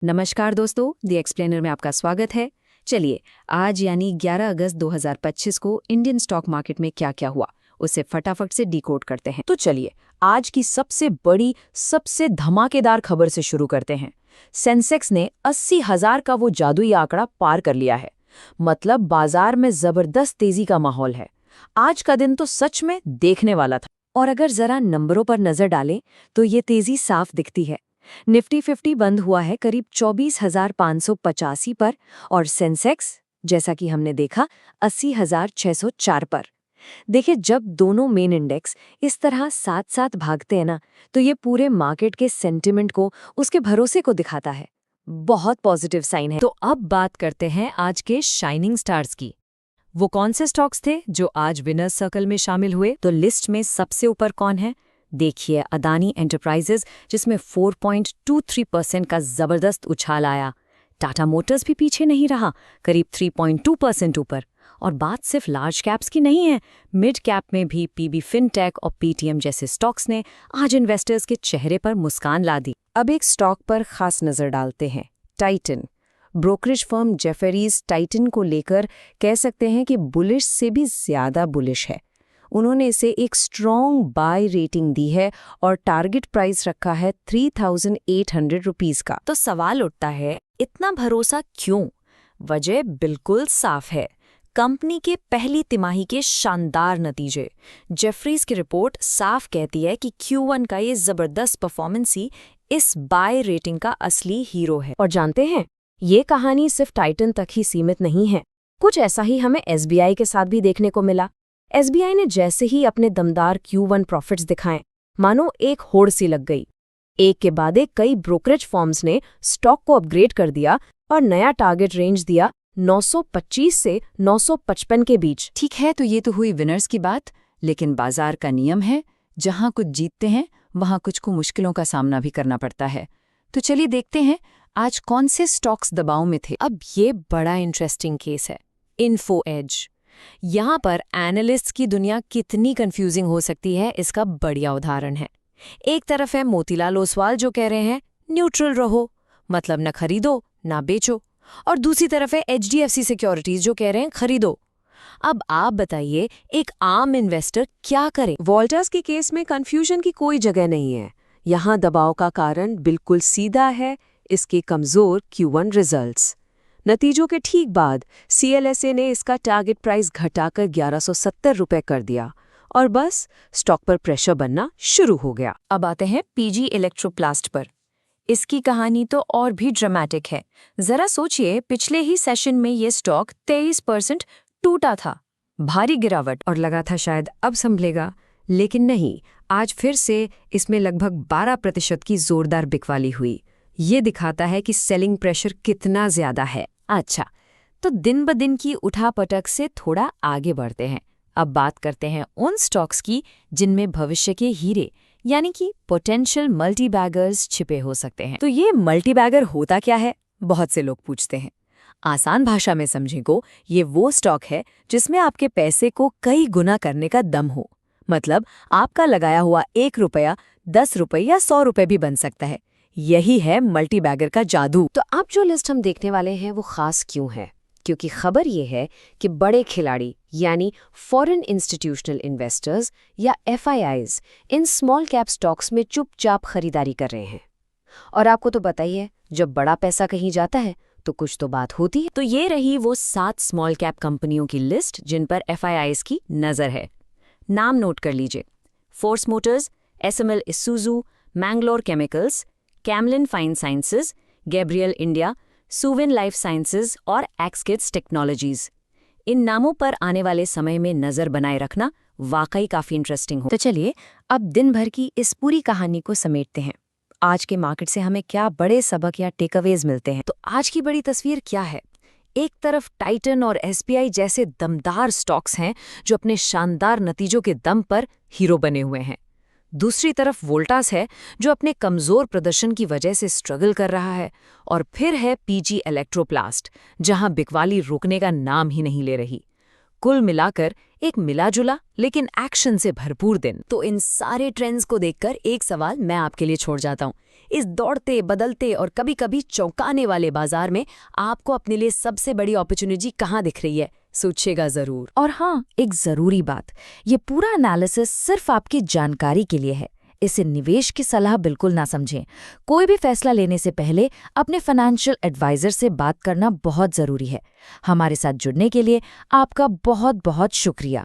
नमस्कार दोस्तों, the explainer में आपका स्वागत है। चलिए, आज यानी 11 अगस्त 2025 को इंडियन स्टॉक मार्केट में क्या क्या हुआ उसे फटाफट से डिकोड करते हैं। तो चलिए आज की सबसे बड़ी सबसे धमाकेदार खबर से शुरू करते हैं। सेंसेक्स ने 80,000 का वो जादुई आंकड़ा पार कर लिया है। मतलब बाजार में जबरदस्त तेजी का माहौल है। आज का दिन तो सच में देखने वाला था। और अगर जरा नंबरों पर नजर डालें तो ये तेजी साफ दिखती है। निफ्टी 50 बंद हुआ है करीब 24,585 पर और सेंसेक्स, जैसा कि हमने देखा, 80,604 पर। देखिए, जब दोनों मेन इंडेक्स इस तरह साथ साथ भागते हैं ना, तो ये पूरे मार्केट के सेंटिमेंट को, उसके भरोसे को दिखाता है। बहुत पॉजिटिव साइन है। तो अब बात करते हैं आज के शाइनिंग स्टार्स की। वो कौन से स्टॉक्स थे जो आज विनर्स सर्कल में शामिल हुए? तो लिस्ट में सबसे ऊपर कौन है? देखिए, अदानी एंटरप्राइजेज, जिसमें 4.23% का जबरदस्त उछाल आया। टाटा मोटर्स भी पीछे नहीं रहा, करीब 3.2% ऊपर। और बात सिर्फ लार्ज कैप्स की नहीं है, मिड कैप में भी पीबी फिनटेक और पीटीएम जैसे स्टॉक्स ने आज इन्वेस्टर्स के चेहरे पर मुस्कान ला दी। अब एक स्टॉक पर खास नजर डालते हैं, टाइटन। ब्रोकरेज फर्म जेफेरीज टाइटन को लेकर कह सकते हैं कि बुलिश से भी ज्यादा बुलिश है। उन्होंने इसे एक स्ट्रॉन्ग बाय रेटिंग दी है और टारगेट प्राइस रखा है 3,800 रुपीस का। तो सवाल उठता है, इतना भरोसा क्यों? वजह बिल्कुल साफ है, कंपनी के पहली तिमाही के शानदार नतीजे। जेफरीज की रिपोर्ट साफ कहती है कि Q1 का ये जबरदस्त परफॉर्मेंस ही इस बाय रेटिंग का असली हीरो है। और जानते हैं, ये कहानी सिर्फ टाइटन तक ही सीमित नहीं है। कुछ ऐसा ही हमें SBI के साथ भी देखने को मिला। SBI ने जैसे ही अपने दमदार Q1 प्रॉफिट्स दिखाए, मानो एक होड़ सी लग गई। एक के बाद एक कई ब्रोकरेज फर्म्स ने स्टॉक को अपग्रेड कर दिया और नया टारगेट रेंज दिया 925 से 955 के बीच। ठीक है, तो ये तो हुई विनर्स की बात, लेकिन बाजार का नियम है, जहां कुछ जीतते हैं वहां कुछ को मुश्किलों का सामना भी करना पड़ता है। तो चलिए देखते हैं आज कौन से स्टॉक्स दबाव में थे। अब ये बड़ा इंटरेस्टिंग केस है, इन्फो एज। यहाँ पर एनालिस्ट्स की दुनिया कितनी कंफ्यूजिंग हो सकती है, इसका बढ़िया उदाहरण है। एक तरफ है मोतीलाल ओसवाल जो कह रहे हैं न्यूट्रल रहो, मतलब न खरीदो ना बेचो, और दूसरी तरफ है HDFC सिक्योरिटीज जो कह रहे हैं खरीदो। अब आप बताइए, एक आम इन्वेस्टर क्या करे? वॉल्टर्स के केस में कंफ्यूजन की कोई जगह नहीं है। यहाँ दबाव का कारण बिल्कुल सीधा है, इसके कमजोर Q1 रिजल्ट्स। नतीजों के ठीक बाद CLSA ने इसका टारगेट प्राइस घटाकर 1170 रुपए कर दिया और बस स्टॉक पर प्रेशर बनना शुरू हो गया। अब आते हैं PG इलेक्ट्रोप्लास्ट पर। इसकी कहानी तो और भी ड्रामेटिक है। जरा सोचिए, पिछले ही सेशन में ये स्टॉक 23% टूटा था, भारी गिरावट, और लगा था शायद अब संभलेगा, लेकिन नहीं, आज फिर से इसमें लगभग 12% की जोरदार बिकवाली हुई। ये दिखाता है कि सेलिंग प्रेशर कितना ज्यादा है। अच्छा, तो दिन ब दिन की उठापटक से थोड़ा आगे बढ़ते हैं। अब बात करते हैं उन स्टॉक्स की जिनमें भविष्य के हीरे यानी कि पोटेंशियल मल्टीबैगर्स छिपे हो सकते हैं। तो ये मल्टीबैगर होता क्या है, बहुत से लोग पूछते हैं। आसान भाषा में समझेंगे, ये वो स्टॉक है जिसमें आपके पैसे को कई गुना करने का दम हो। मतलब आपका लगाया हुआ 1 रुपया 10 रुपये या 100 रुपये भी बन सकता है। यही है मल्टीबैगर का जादू। तो अब जो लिस्ट हम देखने वाले हैं वो खास क्यों है? क्योंकि खबर ये है कि बड़े खिलाड़ी यानी फॉरेन इंस्टीट्यूशनल इन्वेस्टर्स या FIIs in small cap stocks में चुपचाप खरीदारी कर रहे हैं। और आपको तो पता ही है, जब बड़ा पैसा कहीं जाता है तो कुछ तो बात होती है। तो ये रही वो 7 स्मॉल कैप कंपनियों की लिस्ट जिन पर FIIs की नज़र है। नाम नोट कर लीजिए: Force Motors, SML Isuzu, Mangalore Chemicals, Camlin Fine Sciences, Gabriel India, Suven Life Sciences और एक्सकिड्स टेक्नोलॉजीज। इन नामों पर आने वाले समय में नज़र बनाए रखना वाकई काफ़ी इंटरेस्टिंग हो। तो चलिए अब दिन भर की इस पूरी कहानी को समेटते हैं। आज के मार्केट से हमें क्या बड़े सबक या टेकअवेज मिलते हैं? तो आज की बड़ी तस्वीर क्या है? एक तरफ टाइटन और SBI जैसे दमदार स्टॉक्स हैं जो अपने शानदार नतीजों के दम पर हीरो बने हुए हैं। दूसरी तरफ वोल्टास है जो अपने कमजोर प्रदर्शन की वजह से स्ट्रगल कर रहा है। और फिर है PG इलेक्ट्रोप्लास्ट, जहां बिकवाली रुकने का नाम ही नहीं ले रही। कुल मिलाकर एक मिला-जुला लेकिन एक्शन से भरपूर दिन। तो इन सारे ट्रेंड्स को देखकर एक सवाल मैं आपके लिए छोड़ जाता हूँ। इस दौड़ते, बदलते और कभी-कभी चौंकाने वाले बाजार में आपको अपने लिए सबसे बड़ी अपॉर्चुनिटी कहाँ दिख रही है? सोचिएगा जरूर। और हाँ, एक जरूरी बात, ये पूरा एनालिसिस सिर्फ आपकी जानकारी के लिए है। इसे निवेश की सलाह बिल्कुल ना समझें। कोई भी फैसला लेने से पहले अपने फाइनेंशियल एडवाइजर से बात करना बहुत जरूरी है। हमारे साथ जुड़ने के लिए आपका बहुत बहुत शुक्रिया।